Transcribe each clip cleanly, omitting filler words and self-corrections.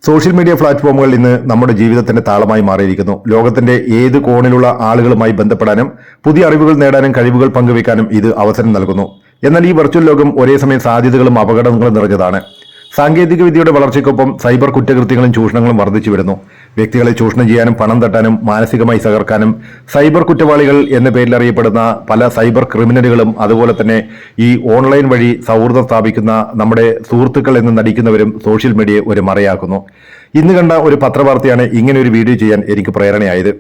Social media പ്ലാറ്റ്ഫോമുകൾ ഇന്ന് നമ്മുടെ ജീവിതത്തിന്റെ താളമായി മാറിയിരിക്കുന്നു. ലോകത്തിന്റെ ഏത് കോണിലുള്ള ആളുകളുമായി ബന്ധപ്പെടാനും പുതിയ അറിവുകൾ നേടാനും കഴിവുകൾ പങ്കുവയ്ക്കാനും ഇത് അവസരം നൽകുന്നു. എന്നാൽ ഈ വെർച്വൽ ലോകം ഒരേ സമയം സാധ്യതകളും അപകടങ്ങളും നിറഞ്ഞതാണ്. സാങ്കേതിക വിദ്യയുടെ വളർച്ചയ്ക്കൊപ്പം സൈബർ കുറ്റകൃത്യങ്ങളും ചൂഷണങ്ങളും വർദ്ധിച്ചു വരുന്നു. വ്യക്തികളെ ചൂഷണം ചെയ്യാനും പണം തട്ടാനും മാനസികമായി തകർക്കാനും സൈബർ കുറ്റവാളികൾ എന്ന പേരിൽ അറിയപ്പെടുന്ന പല സൈബർ ക്രിമിനലുകളും അതുപോലെ തന്നെ ഈ ഓൺലൈൻ വഴി സൗഹൃദം സ്ഥാപിക്കുന്ന നമ്മുടെ സുഹൃത്തുക്കൾ എന്ന് നടിക്കുന്നവരും സോഷ്യൽ മീഡിയയെ ഒരു മറയാക്കുന്നു. ഇന്ന് കണ്ട ഒരു പത്രവാർത്തയാണ് ഇങ്ങനെ ഒരു വീഡിയോ ചെയ്യാൻ എനിക്ക് പ്രേരണയായത്.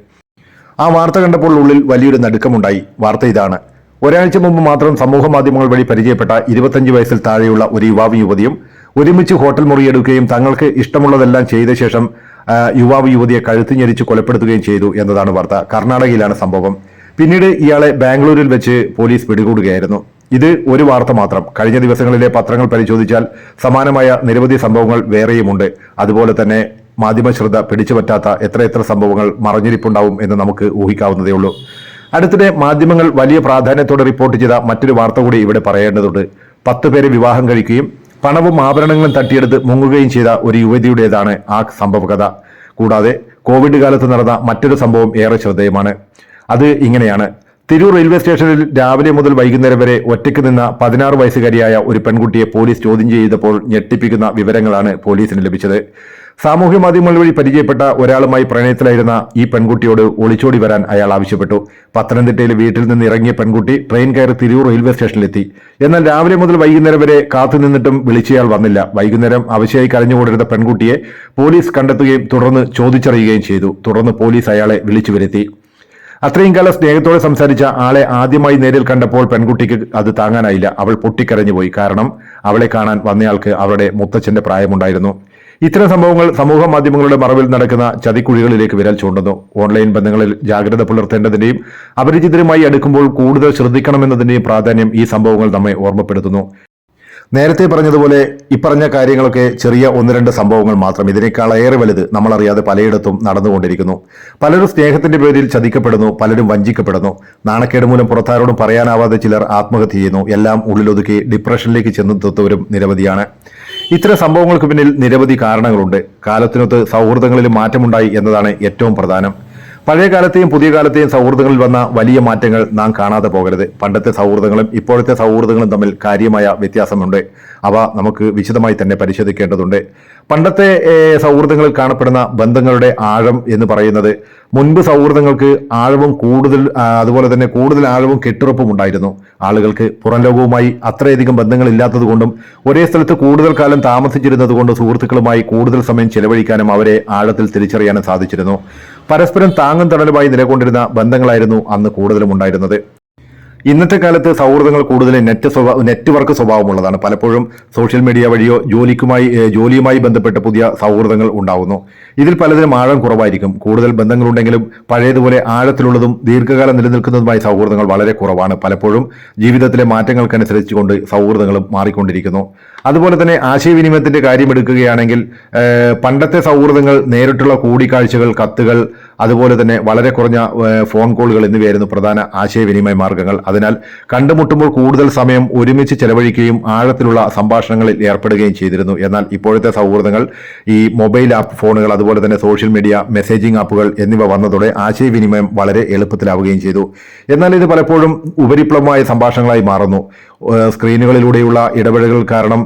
ആ വാർത്ത കണ്ടപ്പോൾ ഉള്ളിൽ വലിയൊരു നടുക്കമുണ്ടായി. വാർത്ത ഇതാണ്: ഒരാഴ്ച മുമ്പ് മാത്രം സമൂഹ മാധ്യമങ്ങൾ വഴി പരിചയപ്പെട്ട 25 വയസ്സിൽ താഴെയുള്ള ഒരു യുവാവും യുവതിയും ഒരുമിച്ച് ഹോട്ടൽ മുറിയെടുക്കുകയും തങ്ങൾക്ക് ഇഷ്ടമുള്ളതെല്ലാം ചെയ്ത ശേഷം യുവാവ് യുവതിയെ കഴുത്ത് ഞെരിച്ച് കൊലപ്പെടുത്തുകയും ചെയ്തു എന്നതാണ് വാർത്ത. കർണാടകയിലാണ് സംഭവം. പിന്നീട് ഇയാളെ ബാംഗ്ലൂരിൽ വെച്ച് പോലീസ് പിടികൂടുകയായിരുന്നു. ഇത് ഒരു വാർത്ത മാത്രം. കഴിഞ്ഞ ദിവസങ്ങളിലെ പത്രങ്ങൾ പരിശോധിച്ചാൽ സമാനമായ നിരവധി സംഭവങ്ങൾ വേറെയുമുണ്ട്. അതുപോലെ തന്നെ മാധ്യമ ശ്രദ്ധ പിടിച്ചുപറ്റാത്ത എത്ര സംഭവങ്ങൾ മറഞ്ഞിരിപ്പുണ്ടാവും എന്ന് നമുക്ക് ഊഹിക്കാവുന്നതേ ഉള്ളൂ. അടുത്തിടെ മാധ്യമങ്ങൾ വലിയ പ്രാധാന്യത്തോടെ റിപ്പോർട്ട് ചെയ്ത മറ്റൊരു വാർത്ത കൂടി ഇവിടെ പറയേണ്ടതുണ്ട്. 10 പേരെ വിവാഹം കഴിക്കുകയും പണവും ആഭരണങ്ങളും തട്ടിയെടുത്ത് മുങ്ങുകയും ചെയ്ത ഒരു യുവതിയുടേതാണ് ആ സംഭവകഥ. കൂടാതെ കോവിഡ് കാലത്ത് നടന്ന മറ്റൊരു സംഭവം ഏറെ ശ്രദ്ധേയമാണ്. അത് ഇങ്ങനെയാണ്: തിരൂർ റെയിൽവേ സ്റ്റേഷനിൽ രാവിലെ മുതൽ വൈകുന്നേരം വരെ ഒറ്റയ്ക്ക് നിന്ന 16 വയസ്സുകാരിയായ ഒരു പെൺകുട്ടിയെ പോലീസ് ചോദ്യം ചെയ്തപ്പോൾ ഞെട്ടിപ്പിക്കുന്ന വിവരങ്ങളാണ് പോലീസിന് ലഭിച്ചത്. സാമൂഹ്യ മാധ്യമങ്ങൾ വഴി പരിചയപ്പെട്ട ഒരാളുമായി പ്രണയത്തിലായിരുന്ന ഈ പെൺകുട്ടിയോട് ഒളിച്ചോടി വരാൻ അയാൾ ആവശ്യപ്പെട്ടു. പത്തനംതിട്ടയിൽ വീട്ടിൽ നിന്ന് ഇറങ്ങിയ പെൺകുട്ടി ട്രെയിൻ കയറി തിരൂർ റെയിൽവേ സ്റ്റേഷനിലെത്തി. എന്നാൽ രാവിലെ മുതൽ വൈകുന്നേരം വരെ കാത്തു നിന്നിട്ടും വിളിച്ചയാൾ വന്നില്ല. വൈകുന്നേരം അവശയായി കരഞ്ഞുകൊണ്ടിരുന്ന പെൺകുട്ടിയെ പോലീസ് കണ്ടെത്തുകയും തുടർന്ന് ചോദിച്ചറിയുകയും ചെയ്തു. തുടർന്ന് പോലീസ് അയാളെ വിളിച്ചു വരുത്തി. അത്രയും കാലം സ്നേഹത്തോടെ സംസാരിച്ച ആളെ ആദ്യമായി നേരിൽ കണ്ടപ്പോൾ പെൺകുട്ടിക്ക് അത് താങ്ങാനായില്ല. അവൾ പൊട്ടിക്കരഞ്ഞുപോയി. കാരണം അവളെ കാണാൻ വന്നയാൾക്ക് അവളുടെ മുത്തച്ഛന്റെ പ്രായമുണ്ടായിരുന്നു. ഇത്തരം സംഭവങ്ങൾ സമൂഹ മാധ്യമങ്ങളുടെ മറവിൽ നടക്കുന്ന ചതിക്കുഴികളിലേക്ക് വിരൽ ചൂണ്ടുന്നു. ഓൺലൈൻ ബന്ധങ്ങളിൽ ജാഗ്രത പുലർത്തേണ്ടതിന്റെയും അപരിചിതരുമായി അടുക്കുമ്പോൾ കൂടുതൽ ശ്രദ്ധിക്കണമെന്നതിന്റെയും പ്രാധാന്യം ഈ സംഭവങ്ങൾ നമ്മെ ഓർമ്മപ്പെടുത്തുന്നു. നേരത്തെ പറഞ്ഞതുപോലെ ഇപ്പറഞ്ഞ കാര്യങ്ങളൊക്കെ ചെറിയ 1-2 സംഭവങ്ങൾ മാത്രം. ഇതിനേക്കാൾ ഏറെ വലുത് നമ്മളറിയാതെ പലയിടത്തും നടന്നുകൊണ്ടിരിക്കുന്നു. പലരും സ്നേഹത്തിന്റെ പേരിൽ ചതിക്കപ്പെടുന്നു, പലരും വഞ്ചിക്കപ്പെടുന്നു. നാണക്കേട് മൂലം പുറത്താരോടും പറയാനാവാതെ ചിലർ ആത്മഹത്യ ചെയ്യുന്നു. എല്ലാം ഉള്ളിലൊതുക്കി ഡിപ്രഷനിലേക്ക് ചെന്നെത്തുന്നവരും നിരവധിയാണ്. ഇത്തരം സംഭവങ്ങൾക്ക് പിന്നിൽ നിരവധി കാരണങ്ങളുണ്ട്. കാലത്തിനൊത്ത് സൗഹൃദങ്ങളിലും മാറ്റമുണ്ടായി എന്നതാണ് ഏറ്റവും പ്രധാനം. പഴയ കാലത്തെയും പുതിയ കാലത്തെയും സൗഹൃദങ്ങളിൽ വന്ന വലിയ മാറ്റങ്ങൾ നാം കാണാതെ പോകരുത്. പണ്ടത്തെ സൗഹൃദങ്ങളും ഇപ്പോഴത്തെ സൗഹൃദങ്ങളും തമ്മിൽ കാര്യമായ വ്യത്യാസമുണ്ട്. അവ നമുക്ക് വിശദമായി തന്നെ പരിശോധിക്കേണ്ടതുണ്ട്. പണ്ടത്തെ സൗഹൃദങ്ങളിൽ കാണപ്പെടുന്ന ബന്ധങ്ങളുടെ ആഴം എന്ന് പറയുന്നത്, മുൻപ് സൗഹൃദങ്ങൾക്ക് ആഴവും അതുപോലെ തന്നെ കൂടുതൽ ആഴവും കെട്ടുറപ്പും ഉണ്ടായിരുന്നു. ആളുകൾക്ക് പുറം ലോകവുമായി അത്രയധികം ബന്ധങ്ങളില്ലാത്തത് കൊണ്ടും ഒരേ സ്ഥലത്ത് കൂടുതൽ കാലം താമസിച്ചിരുന്നത് കൊണ്ട് സുഹൃത്തുക്കളുമായി കൂടുതൽ സമയം ചെലവഴിക്കാനും അവരെ ആഴത്തിൽ തിരിച്ചറിയാനും സാധിച്ചിരുന്നു. പരസ്പരം താങ്ങും തണലുമായി നിലകൊണ്ടിരുന്ന ബന്ധങ്ങളായിരുന്നു അന്ന് കൂടുതലും ഉണ്ടായിരുന്നത്. ഇന്നത്തെ കാലത്ത് സൗഹൃദങ്ങൾ കൂടുതൽ നെറ്റ്വർക്ക് സ്വഭാവമുള്ളതാണ്. പലപ്പോഴും സോഷ്യൽ മീഡിയ വഴിയോ ജോലിയുമായി ബന്ധപ്പെട്ട പുതിയ സൗഹൃദങ്ങൾ ഉണ്ടാകുന്നു. ഇതിൽ പലതിനും ആഴം കുറവായിരിക്കും. കൂടുതൽ ബന്ധങ്ങളുണ്ടെങ്കിലും പഴയതുപോലെ ആഴത്തിലുള്ളതും ദീർഘകാലം നിലനിൽക്കുന്നതുമായ സൗഹൃദങ്ങൾ വളരെ കുറവാണ്. പലപ്പോഴും ജീവിതത്തിലെ മാറ്റങ്ങൾക്കനുസരിച്ചുകൊണ്ട് സൗഹൃദങ്ങളും മാറിക്കൊണ്ടിരിക്കുന്നു. അതുപോലെ തന്നെ ആശയവിനിമയത്തിന്റെ കാര്യമെടുക്കുകയാണെങ്കിൽ പണ്ടത്തെ സൗഹൃദങ്ങൾ നേരിട്ടുള്ള കൂടിക്കാഴ്ചകൾ, കത്തുകൾ, അതുപോലെ തന്നെ വളരെ കുറഞ്ഞ ഫോൺ കോളുകൾ എന്നിവയായിരുന്നു പ്രധാന ആശയവിനിമയ മാർഗങ്ങൾ. അതിനാൽ കണ്ടുമുട്ടുമ്പോൾ കൂടുതൽ സമയം ഒരുമിച്ച് ചെലവഴിക്കുകയും ആഴത്തിലുള്ള സംഭാഷണങ്ങളിൽ ഏർപ്പെടുകയും ചെയ്തിരുന്നു. എന്നാൽ ഇപ്പോഴത്തെ സൗഹൃദങ്ങൾ ഈ മൊബൈൽ ആപ്പ് ഫോണുകൾ, അതുപോലെ തന്നെ സോഷ്യൽ മീഡിയ, മെസ്സേജിംഗ് ആപ്പുകൾ എന്നിവ വന്നതോടെ ആശയവിനിമയം വളരെ എളുപ്പത്തിലാവുകയും ചെയ്തു. എന്നാൽ ഇത് പലപ്പോഴും ഉപരിപ്ലവമായ സംഭാഷണങ്ങളായി മാറുന്നു. സ്ക്രീനുകളിലൂടെയുള്ള ഇടപെടലുകൾ കാരണം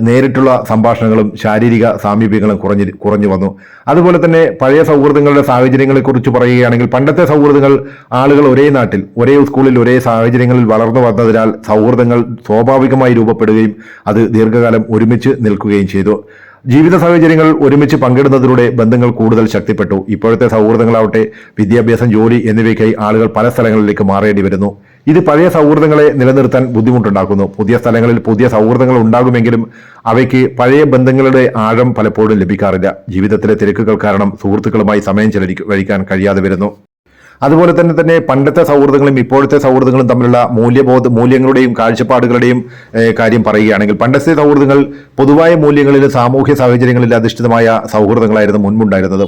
നേരിട്ടുള്ള സംഭാഷണങ്ങളും ശാരീരിക സാമീപ്യങ്ങളും കുറഞ്ഞു വന്നു. അതുപോലെ തന്നെ പഴയ സൗഹൃദങ്ങളുടെ സാഹചര്യങ്ങളെക്കുറിച്ച് പറയുകയാണെങ്കിൽ, പണ്ടത്തെ സൗഹൃദങ്ങൾ ആളുകൾ ഒരേ നാട്ടിൽ, ഒരേ സ്കൂളിൽ, ഒരേ സാഹചര്യങ്ങളിൽ വളർന്നു വന്നതിനാൽ സൗഹൃദങ്ങൾ സ്വാഭാവികമായി രൂപപ്പെടുകയും അത് ദീർഘകാലം ഒരുമിച്ച് നിൽക്കുകയും ചെയ്തു. ജീവിത സാഹചര്യങ്ങൾ ഒരുമിച്ച് പങ്കിടുന്നതിലൂടെ ബന്ധങ്ങൾ കൂടുതൽ ശക്തിപ്പെട്ടു. ഇപ്പോഴത്തെ സൗഹൃദങ്ങളാവട്ടെ വിദ്യാഭ്യാസം, ജോലി എന്നിവയ്ക്കായി ആളുകൾ പല സ്ഥലങ്ങളിലേക്ക് മാറേണ്ടി വരുന്നു. ഇത് പഴയ സൗഹൃദങ്ങളെ നിലനിർത്താൻ ബുദ്ധിമുട്ടുണ്ടാക്കുന്നു. പുതിയ സ്ഥലങ്ങളിൽ പുതിയ സൗഹൃദങ്ങൾ ഉണ്ടാകുമെങ്കിലും അവയ്ക്ക് പഴയ ബന്ധങ്ങളുടെ ആഴം പലപ്പോഴും ലഭിക്കാറില്ല. ജീവിതത്തിലെ തിരക്കുകൾ കാരണം സുഹൃത്തുക്കളുമായി സമയം ചെലവഴിക്കാൻ കഴിയാതെ വരുന്നു. അതുപോലെ തന്നെ പണ്ടത്തെ സൗഹൃദങ്ങളും ഇപ്പോഴത്തെ സൗഹൃദങ്ങളും തമ്മിലുള്ള മൂല്യങ്ങളുടെയും കാഴ്ചപ്പാടുകളുടെയും കാര്യം പറയുകയാണെങ്കിൽ, പണ്ടത്തെ സൗഹൃദങ്ങൾ പൊതുവായ മൂല്യങ്ങളിൽ, സാമൂഹ്യ സാഹചര്യങ്ങളിൽ അധിഷ്ഠിതമായ സൗഹൃദങ്ങളായിരുന്നു മുൻപുണ്ടായിരുന്നത്.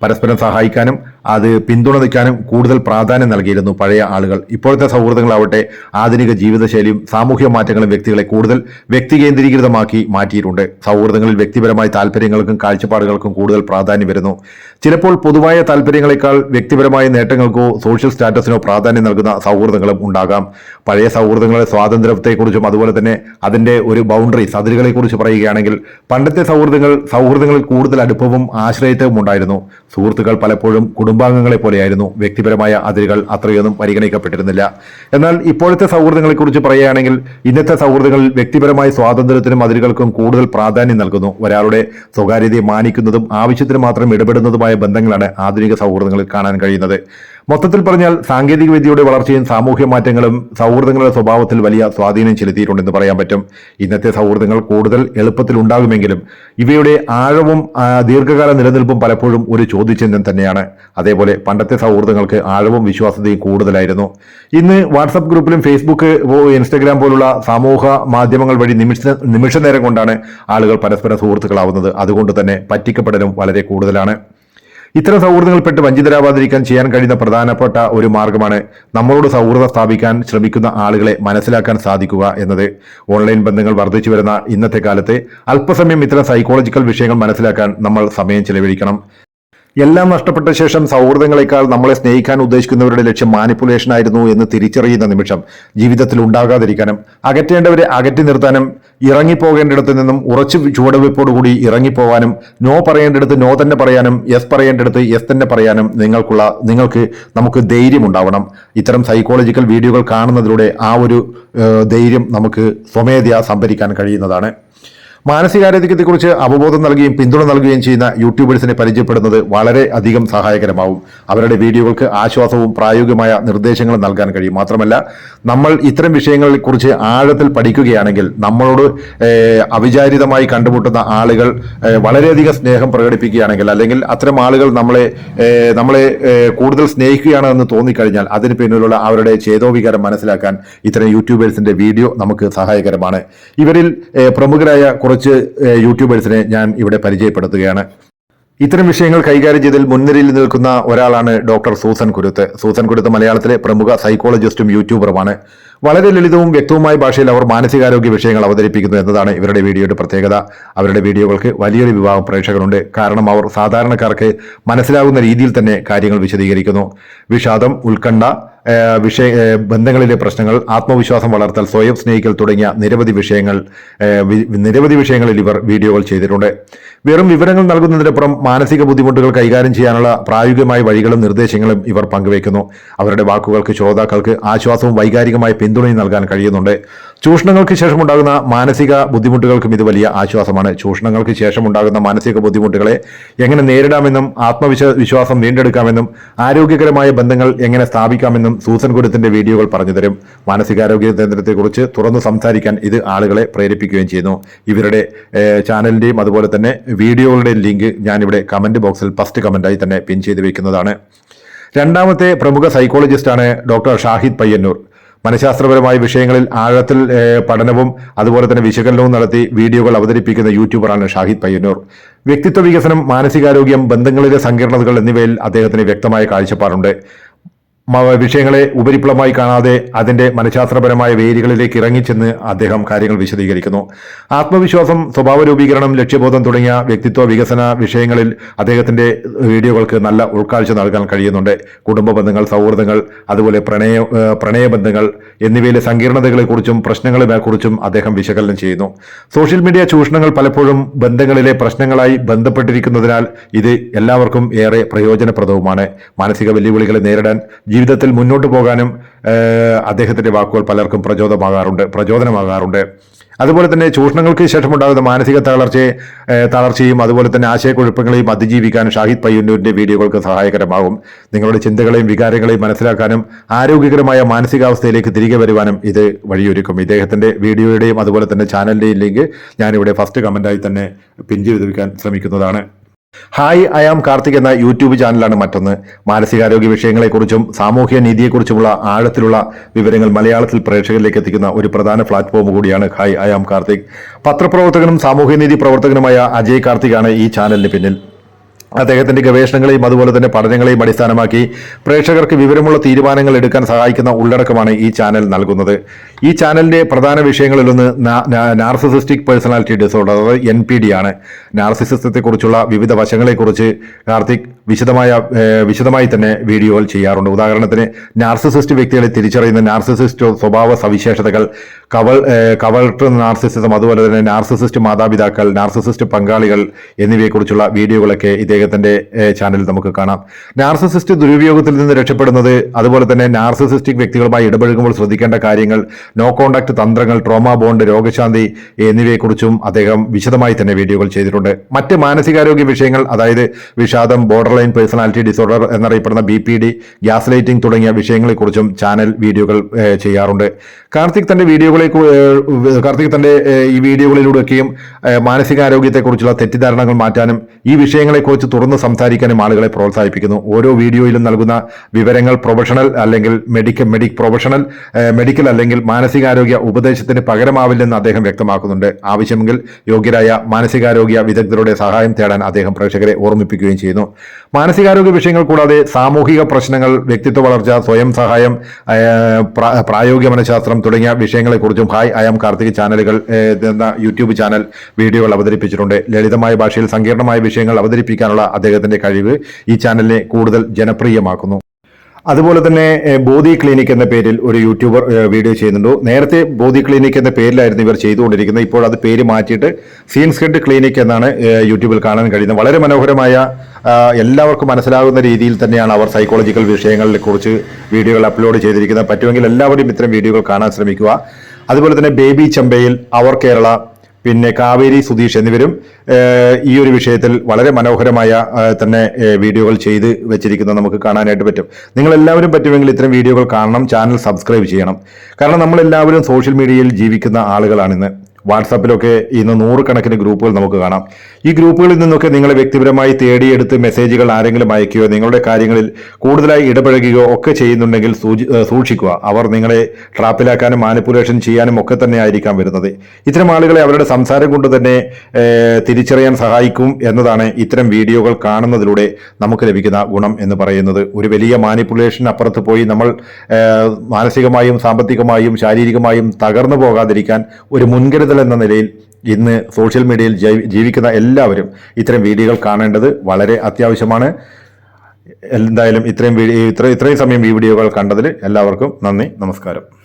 പരസ്പരം സഹായിക്കാനും അത് പിന്തുണയ്ക്കാനും കൂടുതൽ പ്രാധാന്യം നൽകിയിരുന്നു പഴയ ആളുകൾ. ഇപ്പോഴത്തെ സൗഹൃദങ്ങളാവട്ടെ ആധുനിക ജീവിതശൈലിയും സാമൂഹ്യ മാറ്റങ്ങളും വ്യക്തികളെ കൂടുതൽ വ്യക്തികേന്ദ്രീകൃതമാക്കി മാറ്റിയിട്ടുണ്ട്. സൗഹൃദങ്ങളിൽ വ്യക്തിപരമായ താല്പര്യങ്ങൾക്കും കാഴ്ചപ്പാടുകൾക്കും കൂടുതൽ പ്രാധാന്യം വരുന്നു. ചിലപ്പോൾ പൊതുവായ താല്പര്യങ്ങളെക്കാൾ വ്യക്തിപരമായ നേട്ടങ്ങൾക്കോ സോഷ്യൽ സ്റ്റാറ്റസിനോ പ്രാധാന്യം നൽകുന്ന സൗഹൃദങ്ങളും ഉണ്ടാകാം. പഴയ സൗഹൃദങ്ങളുടെ സ്വാതന്ത്ര്യത്തെക്കുറിച്ചും അതുപോലെ തന്നെ അതിന്റെ ഒരു ബൗണ്ടറീസ് അതിരുകളെക്കുറിച്ച് പറയുകയാണെങ്കിൽ പണ്ടത്തെ സൗഹൃദങ്ങളിൽ കൂടുതൽ അടുപ്പവും ആശ്രയത്വവും ഉണ്ടായിരുന്നു. സുഹൃത്തുക്കൾ പലപ്പോഴും കുടുംബാംഗങ്ങളെ പോലെയായിരുന്നു. വ്യക്തിപരമായ അതിരുകൾ അത്രയൊന്നും പരിഗണിക്കപ്പെട്ടിരുന്നില്ല. എന്നാൽ ഇപ്പോഴത്തെ സൗഹൃദങ്ങളെക്കുറിച്ച് പറയുകയാണെങ്കിൽ ഇന്നത്തെ സൗഹൃദങ്ങളിൽ വ്യക്തിപരമായ സ്വാതന്ത്ര്യത്തിനും അതിരുകൾക്കും കൂടുതൽ പ്രാധാന്യം നൽകുന്നു. ഒരാളുടെ സ്വകാര്യതയെ മാനിക്കുന്നതും ആവശ്യത്തിന് മാത്രം ഇടപെടുന്നതുമായ ബന്ധങ്ങളാണ് ആധുനിക സൗഹൃദങ്ങളിൽ കാണാൻ കഴിയുന്നത്. മൊത്തത്തിൽ പറഞ്ഞാൽ സാങ്കേതിക വിദ്യയുടെ വളർച്ചയും സാമൂഹ്യ മാറ്റങ്ങളും സൗഹൃദങ്ങളുടെ സ്വഭാവത്തിൽ വലിയ സ്വാധീനം ചെലുത്തിയിട്ടുണ്ടെന്ന് പറയാൻ പറ്റും. ഇന്നത്തെ സൗഹൃദങ്ങൾ കൂടുതൽ എളുപ്പത്തിൽ ഉണ്ടാകുമെങ്കിലും ഇവയുടെ ആഴവും ദീർഘകാല നിലനിൽപ്പും പലപ്പോഴും ഒരു ചോദ്യചിഹ്നം തന്നെയാണ്. അതേപോലെ പണ്ടത്തെ സൗഹൃദങ്ങൾക്ക് ആഴവും വിശ്വാസ്യതയും കൂടുതലായിരുന്നു. ഇന്ന് വാട്സപ്പ് ഗ്രൂപ്പിലും ഫേസ്ബുക്ക്, ഇൻസ്റ്റഗ്രാം പോലുള്ള സമൂഹ മാധ്യമങ്ങൾ വഴി നിമിഷ നേരം കൊണ്ടാണ് ആളുകൾ പരസ്പരം സുഹൃത്തുക്കളാവുന്നത്. അതുകൊണ്ട് തന്നെ പറ്റിക്കപ്പെടലും വളരെ കൂടുതലാണ്. ഇത്തരം സൗഹൃദങ്ങൾപ്പെട്ട് വഞ്ചിതരാവാതിരിക്കാൻ ചെയ്യാൻ കഴിയുന്ന പ്രധാനപ്പെട്ട ഒരു മാർഗമാണ് നമ്മളോട് സൗഹൃദം സ്ഥാപിക്കാൻ ശ്രമിക്കുന്ന ആളുകളെ മനസ്സിലാക്കാൻ സാധിക്കുക എന്നത്. ഓൺലൈൻ ബന്ധങ്ങൾ വർദ്ധിച്ചു വരുന്ന ഇന്നത്തെ കാലത്ത് അല്പസമയം ഇത്തരം സൈക്കോളജിക്കൽ വിഷയങ്ങൾ മനസ്സിലാക്കാൻ നമ്മൾ സമയം ചെലവഴിക്കണം. എല്ലാം നഷ്ടപ്പെട്ട ശേഷം സൗഹൃദങ്ങളെക്കാൾ നമ്മളെ സ്നേഹിക്കാൻ ഉദ്ദേശിക്കുന്നവരുടെ ലക്ഷ്യം മാനിപ്പുലേഷൻ ആയിരുന്നു എന്ന് തിരിച്ചറിയുന്ന നിമിഷം ജീവിതത്തിൽ ഉണ്ടാകാതിരിക്കാനും അകറ്റേണ്ടവരെ അകറ്റി നിർത്താനും ഇറങ്ങിപ്പോകേണ്ടിടത്ത് നിന്നും ഉറച്ചു ചുവടുവെപ്പോടുകൂടി ഇറങ്ങിപ്പോവാനും നോ പറയേണ്ടിടത്ത് നോ തന്നെ പറയാനും യെസ് പറയേണ്ടിടത്ത് യെസ് തന്നെ പറയാനും നമുക്ക് ധൈര്യം ഉണ്ടാവണം. ഇത്തരം സൈക്കോളജിക്കൽ വീഡിയോകൾ കാണുന്നതിലൂടെ ആ ഒരു ധൈര്യം നമുക്ക് സ്വമേധയാ സംഭരിക്കാൻ കഴിയുന്നതാണ്. മാനസികാരോഗ്യത്തെക്കുറിച്ച് അവബോധം നൽകുകയും പിന്തുണ നൽകുകയും ചെയ്യുന്ന യൂട്യൂബേഴ്സിനെ പരിചയപ്പെടുന്നത് വളരെ അധികം സഹായകരമാവും. അവരുടെ വീഡിയോകൾക്ക് ആശ്വാസവും പ്രായോഗികമായ നിർദ്ദേശങ്ങളും നൽകാൻ കഴിയും. മാത്രമല്ല നമ്മൾ ഇത്തരം വിഷയങ്ങളെക്കുറിച്ച് ആഴത്തിൽ പഠിക്കുകയാണെങ്കിൽ നമ്മളോട് അവിചാരിതമായി കണ്ടുമുട്ടുന്ന ആളുകൾ വളരെയധികം സ്നേഹം പ്രകടിപ്പിക്കുകയാണെങ്കിൽ അല്ലെങ്കിൽ അത്തരം ആളുകൾ നമ്മളെ കൂടുതൽ സ്നേഹിക്കുകയാണ് എന്ന് തോന്നിക്കഴിഞ്ഞാൽ അതിന് പിന്നിലുള്ള അവരുടെ ചേതോവികാരം മനസ്സിലാക്കാൻ ഇത്തരം യൂട്യൂബേഴ്സിന്റെ വീഡിയോ നമുക്ക് സഹായകരമാണ്. ഇവരിൽ പ്രമുഖരായ കുറച്ച് യൂട്യൂബേഴ്സിനെ ഞാൻ ഇവിടെ പരിചയപ്പെടുത്തുകയാണ്. ഇത്തരം വിഷയങ്ങൾ കൈകാര്യം ചെയ്തതിൽ മുൻനിരയിൽ നിൽക്കുന്ന ഒരാളാണ് ഡോക്ടർ സൂസൻ കുരുത്ത്. സൂസൻ കുരുത്ത് മലയാളത്തിലെ പ്രമുഖ സൈക്കോളജിസ്റ്റും യൂട്യൂബറുമാണ്. വളരെ ലളിതവും വ്യക്തവുമായ ഭാഷയിൽ അവർ മാനസികാരോഗ്യ വിഷയങ്ങൾ അവതരിപ്പിക്കുന്നു എന്നതാണ് ഇവരുടെ വീഡിയോയുടെ പ്രത്യേകത. അവരുടെ വീഡിയോകൾക്ക് വലിയൊരു വിഭാഗം പ്രേക്ഷകരുണ്ട്. കാരണം അവർ സാധാരണക്കാർക്ക് മനസ്സിലാകുന്ന രീതിയിൽ തന്നെ കാര്യങ്ങൾ വിശദീകരിക്കുന്നു. വിഷാദം, ഉത്കണ്ഠ, ബന്ധങ്ങളിലെ പ്രശ്നങ്ങൾ, ആത്മവിശ്വാസം വളർത്തൽ, സ്വയം സ്നേഹിക്കൽ തുടങ്ങിയ നിരവധി വിഷയങ്ങളിൽ ഇവർ വീഡിയോകൾ ചെയ്തിട്ടുണ്ട്. വെറും വിവരങ്ങൾ നൽകുന്നതിനപ്പുറം മാനസിക ബുദ്ധിമുട്ടുകൾ കൈകാര്യം ചെയ്യാനുള്ള പ്രായോഗികമായ വഴികളും നിർദ്ദേശങ്ങളും ഇവർ പങ്കുവയ്ക്കുന്നു. അവരുടെ വാക്കുകൾക്ക് ശ്രോതാക്കൾക്ക് ആശ്വാസവും വൈകാരികമായ പിന്തുണയും നൽകാൻ കഴിയുന്നുണ്ട്. ചൂഷണങ്ങൾക്ക് ശേഷമുണ്ടാകുന്ന മാനസിക ബുദ്ധിമുട്ടുകൾക്കും ഇത് വലിയ ആശ്വാസമാണ്. ചൂഷണങ്ങൾക്ക് ശേഷമുണ്ടാകുന്ന മാനസിക ബുദ്ധിമുട്ടുകളെ എങ്ങനെ നേരിടാമെന്നും വിശ്വാസം വീണ്ടെടുക്കാമെന്നും ആരോഗ്യകരമായ ബന്ധങ്ങൾ എങ്ങനെ സ്ഥാപിക്കാമെന്നും സൂസൻ കുരുത്തിന്റെ വീഡിയോകൾ പറഞ്ഞു തരും. മാനസികാരോഗ്യ കേന്ദ്രത്തെക്കുറിച്ച് തുറന്നു സംസാരിക്കാൻ ഇത് ആളുകളെ പ്രേരിപ്പിക്കുകയും ചെയ്യുന്നു. ഇവരുടെ ചാനലിന്റെയും അതുപോലെ തന്നെ വീഡിയോകളുടെയും ലിങ്ക് ഞാനിവിടെ കമന്റ് ബോക്സിൽ ഫസ്റ്റ് കമന്റായി തന്നെ പിൻ ചെയ്ത് വെക്കുന്നതാണ്. രണ്ടാമത്തെ പ്രമുഖ സൈക്കോളജിസ്റ്റാണ് ഡോക്ടർ ഷാഹിദ് പയ്യന്നൂർ. മനഃശാസ്ത്രപരമായ വിഷയങ്ങളിൽ ആഴത്തിൽ പഠനവും അതുപോലെ തന്നെ വിശകലനവും നടത്തി വീഡിയോകൾ അവതരിപ്പിക്കുന്ന യൂട്യൂബറാണ് ഷാഹിദ് പയ്യന്നൂർ. വ്യക്തിത്വ വികസനം, മാനസികാരോഗ്യം, ബന്ധങ്ങളിലെ സങ്കീർണതകൾ എന്നിവയിൽ അദ്ദേഹത്തിന് വ്യക്തമായ കാഴ്ചപ്പാടുണ്ട്. വിഷയങ്ങളെ ഉപരിപ്ലവമായി കാണാതെ അതിന്റെ മനഃശാസ്ത്രപരമായ വേരുകളിലേക്ക് ഇറങ്ങിച്ചെന്ന് അദ്ദേഹം കാര്യങ്ങൾ വിശദീകരിക്കുന്നു. ആത്മവിശ്വാസം, സ്വഭാവ രൂപീകരണം, ലക്ഷ്യബോധം തുടങ്ങിയ വ്യക്തിത്വ വികസന വിഷയങ്ങളിൽ അദ്ദേഹത്തിന്റെ വീഡിയോകൾക്ക് നല്ല ഉൾക്കാഴ്ച നൽകാൻ കഴിയുന്നുണ്ട്. കുടുംബ ബന്ധങ്ങൾ, സൗഹൃദങ്ങൾ, അതുപോലെ പ്രണയബന്ധങ്ങൾ എന്നിവയിലെ സങ്കീർണതകളെക്കുറിച്ചും പ്രശ്നങ്ങളെക്കുറിച്ചും അദ്ദേഹം വിശകലനം ചെയ്യുന്നു. സോഷ്യൽ മീഡിയ ചൂഷണങ്ങൾ പലപ്പോഴും ബന്ധങ്ങളിലെ പ്രശ്നങ്ങളായി ബന്ധപ്പെട്ടിരിക്കുന്നതിനാൽ ഇത് എല്ലാവർക്കും ഏറെ പ്രയോജനപ്രദവുമാണ്. മാനസിക വെല്ലുവിളികളെ നേരിടാൻ ജീവിതത്തിൽ മുന്നോട്ട് പോകാനും അദ്ദേഹത്തിന്റെ വാക്കുകൾ പലർക്കും പ്രചോദനമാകാറുണ്ട്. അതുപോലെ തന്നെ ചൂഷണങ്ങൾക്ക് ശേഷമുണ്ടാകുന്ന മാനസിക തളർച്ചയും അതുപോലെ തന്നെ ആശയക്കുഴപ്പങ്ങളെയും അതിജീവിക്കാൻ ഷാഹിദ് പയ്യന്നൂരിന്റെ വീഡിയോകൾക്ക് സഹായകരമാകും. നിങ്ങളുടെ ചിന്തകളെയും വികാരങ്ങളെയും മനസ്സിലാക്കാനും ആരോഗ്യകരമായ മാനസികാവസ്ഥയിലേക്ക് തിരികെ വരുവാനും ഇത് വഴിയൊരുക്കും. ഇദ്ദേഹത്തിന്റെ വീഡിയോയുടെയും അതുപോലെ തന്നെ ചാനലിന്റെയും ലിങ്ക് ഞാനിവിടെ ഫസ്റ്റ് കമന്റായി തന്നെ പിൻ ചെയ്ത് വയ്ക്കാൻ ശ്രമിക്കുന്നതാണ്. ഹായ് ഐ ആം കാർത്തിക് എന്ന യൂട്യൂബ് ചാനലാണ് മറ്റൊന്ന്. മാനസികാരോഗ്യ വിഷയങ്ങളെക്കുറിച്ചും സാമൂഹ്യ നീതിയെക്കുറിച്ചുമുള്ള ആഴത്തിലുള്ള വിവരങ്ങൾ മലയാളത്തിൽ പ്രേക്ഷകരിലേക്ക് എത്തിക്കുന്ന ഒരു പ്രധാന പ്ലാറ്റ്ഫോം കൂടിയാണ് ഹായ് ഐ ആം കാർത്തിക്. പത്രപ്രവർത്തകനും സാമൂഹ്യനീതി പ്രവർത്തകനുമായ അജയ് കാർത്തികാണ് ഈ ചാനലിന് പിന്നിൽ. അദ്ദേഹത്തിന്റെ ഗവേഷണങ്ങളെയും അതുപോലെ തന്നെ പഠനങ്ങളെയും അടിസ്ഥാനമാക്കി പ്രേക്ഷകർക്ക് വിവരമുള്ള തീരുമാനങ്ങൾ എടുക്കാൻ സഹായിക്കുന്ന ഉള്ളടക്കമാണ് ഈ ചാനൽ നൽകുന്നത്. ഈ ചാനലിന്റെ പ്രധാന വിഷയങ്ങളിലൊന്ന് നാർസിസിസ്റ്റിക് പേഴ്സണാലിറ്റി ഡിസോർഡർ, അതായത് NPD ആണ്. നാർസിസിസത്തെക്കുറിച്ചുള്ള വിവിധ വശങ്ങളെക്കുറിച്ച് കാർത്തിക് വിശദമായി തന്നെ വീഡിയോകൾ ചെയ്യാറുണ്ട്. ഉദാഹരണത്തിന് നാർസിസിസ്റ്റ് വ്യക്തികളെ തിരിച്ചറിയുന്ന നാർസിസിസ്റ്റ് സ്വഭാവ സവിശേഷതകൾ, കവൾട്ട് നാർസിസിസം, അതുപോലെ തന്നെ നാർസിസിസ്റ്റ് മാതാപിതാക്കൾ, നാർസിസിസ്റ്റ് പങ്കാളികൾ എന്നിവയെക്കുറിച്ചുള്ള വീഡിയോകളൊക്കെ ഇദ്ദേഹത്തിന്റെ ചാനലിൽ നമുക്ക് കാണാം. നാർസിസിസ്റ്റ് ദുരുപയോഗത്തിൽ നിന്ന് രക്ഷപ്പെടുന്നത്, അതുപോലെ തന്നെ നാർസിസിസ്റ്റിക് വ്യക്തികളുമായി ഇടപഴകുമ്പോൾ ശ്രദ്ധിക്കേണ്ട കാര്യങ്ങൾ, നോ കോണ്ടാക്ട് തന്ത്രങ്ങൾ, ട്രോമ ബോണ്ട്, രോഗശാന്തി എന്നിവയെക്കുറിച്ചും അദ്ദേഹം വിശദമായി തന്നെ വീഡിയോകൾ ചെയ്തിട്ടുണ്ട്. മറ്റ് മാനസികാരോഗ്യ വിഷയങ്ങൾ, അതായത് വിഷാദം, ബോർഡർ ലൈൻ പേഴ്സണാലിറ്റി ഡിസോർഡർ എന്നറിയപ്പെടുന്ന BPD, ഗ്യാസ് ലൈറ്റിംഗ് തുടങ്ങിയ വിഷയങ്ങളെക്കുറിച്ചും ചാനൽ വീഡിയോകൾ ചെയ്യാറുണ്ട്. കാർത്തിക് തന്റെ ഈ വീഡിയോകളിലൂടെയൊക്കെയും മാനസികാരോഗ്യത്തെക്കുറിച്ചുള്ള തെറ്റിദ്ധാരണകൾ മാറ്റാനും ഈ വിഷയങ്ങളെക്കുറിച്ച് തുറന്ന് സംസാരിക്കാനും ആളുകളെ പ്രോത്സാഹിപ്പിക്കുന്നു. ഓരോ വീഡിയോയിലും നൽകുന്ന വിവരങ്ങൾ പ്രൊഫഷണൽ അല്ലെങ്കിൽ മെഡിക്കൽ അല്ലെങ്കിൽ മാനസികാരോഗ്യ ഉപദേശത്തിന് പകരമാവില്ലെന്ന് അദ്ദേഹം വ്യക്തമാക്കുന്നുണ്ട്. ആവശ്യമെങ്കിൽ യോഗ്യരായ മാനസികാരോഗ്യ വിദഗ്ധരുടെ സഹായം തേടാൻ അദ്ദേഹം പ്രേക്ഷകരെ ഓർമ്മിപ്പിക്കുകയും ചെയ്യുന്നു. മാനസികാരോഗ്യ വിഷയങ്ങൾ കൂടാതെ സാമൂഹിക പ്രശ്നങ്ങൾ, വ്യക്തിത്വ വളർച്ച, സ്വയം സഹായം, പ്രായോഗിക മനഃശാസ്ത്രം തുടങ്ങിയ വിഷയങ്ങളെക്കുറിച്ചും ഐ ആം കാർത്തിക് ചാനലുകൾ എന്ന യൂട്യൂബ് ചാനൽ വീഡിയോകൾ അവതരിപ്പിച്ചിട്ടുണ്ട്. ലളിതമായ ഭാഷയിൽ സങ്കീർണമായ വിഷയങ്ങൾ അവതരിപ്പിക്കാനുള്ള അദ്ദേഹത്തിന്റെ കഴിവ് ഈ ചാനലിനെ കൂടുതൽ ജനപ്രിയമാക്കുന്നു. അതുപോലെ തന്നെ ബോധി ക്ലിനിക് എന്ന പേരിൽ ഒരു യൂട്യൂബർ വീഡിയോ ചെയ്യുന്നുണ്ട്. നേരത്തെ ബോധി ക്ലിനിക് എന്ന പേരിലായിരുന്നു ഇവർ ചെയ്തുകൊണ്ടിരിക്കുന്നത്. ഇപ്പോൾ അത് പേര് മാറ്റിയിട്ട് സീൻസ് ഹെഡ് ക്ലിനിക് എന്നാണ് യൂട്യൂബിൽ കാണാൻ കഴിയുന്നത്. വളരെ മനോഹരമായ, എല്ലാവർക്കും മനസ്സിലാകുന്ന രീതിയിൽ തന്നെയാണ് അവർ സൈക്കോളജിക്കൽ വിഷയങ്ങളെ കുറിച്ച് വീഡിയോകൾ അപ്ലോഡ് ചെയ്തിരിക്കുന്നത്. പറ്റുമെങ്കിൽ എല്ലാവരും ഇത്തരം വീഡിയോകൾ കാണാൻ ശ്രമിക്കുക. അതുപോലെ തന്നെ ബേബി ചമ്പയിൽ, അവർ കേരള, പിന്നെ കാവേരി സുധീഷ് എന്നിവരും ഈ ഒരു വിഷയത്തിൽ വളരെ മനോഹരമായ തന്നെ വീഡിയോകൾ ചെയ്ത് വെച്ചിരിക്കുന്നത് നമുക്ക് കാണാനായിട്ട് പറ്റും. നിങ്ങൾ എല്ലാവരും പറ്റുമെങ്കിൽ ഇത്തരം വീഡിയോകൾ കാണണം, ചാനൽ സബ്സ്ക്രൈബ് ചെയ്യണം. കാരണം നമ്മളെല്ലാവരും സോഷ്യൽ മീഡിയയിൽ ജീവിക്കുന്ന ആളുകളാണിന്ന്. വാട്സാപ്പിലൊക്കെ ഇന്ന് 100 കണക്കിന് ഗ്രൂപ്പുകൾ നമുക്ക് കാണാം. ഈ ഗ്രൂപ്പുകളിൽ നിന്നൊക്കെ നിങ്ങളെ വ്യക്തിപരമായി തേടിയെടുത്ത് മെസ്സേജുകൾ ആരെങ്കിലും അയക്കുകയോ നിങ്ങളുടെ കാര്യങ്ങളിൽ കൂടുതലായി ഇടപഴകുകയോ ഒക്കെ ചെയ്യുന്നുണ്ടെങ്കിൽ സൂക്ഷിക്കുക. അവർ നിങ്ങളെ ട്രാപ്പിലാക്കാനും മാനിപ്പുലേഷൻ ചെയ്യാനും ഒക്കെ തന്നെ ആയിരിക്കാം വരുന്നത്. ഇത്തരം ആളുകളെ അവരുടെ സംസാരം കൊണ്ട് തന്നെ തിരിച്ചറിയാൻ സഹായിക്കും എന്നതാണ് ഇത്തരം വീഡിയോകൾ കാണുന്നതിലൂടെ നമുക്ക് ലഭിക്കുന്ന ഗുണം എന്ന് പറയുന്നത്. ഒരു വലിയ മാനിപ്പുലേഷൻ അപ്പുറത്ത് പോയി നമ്മൾ മാനസികമായും സാമ്പത്തികമായും ശാരീരികമായും തകർന്നു പോകാതിരിക്കാൻ ഒരു മുൻകരുതൽ എന്ന നിലയിൽ ഇന്ന് സോഷ്യൽ മീഡിയയിൽ ജീവിക്കുന്ന എല്ലാവരും ഇത്തരം വീഡിയോകൾ കാണേണ്ടത് വളരെ അത്യാവശ്യമാണ്. എന്തായാലും ഇത്രയും സമയം ഈ വീഡിയോകൾ കണ്ടതിൽ എല്ലാവർക്കും നന്ദി, നമസ്കാരം.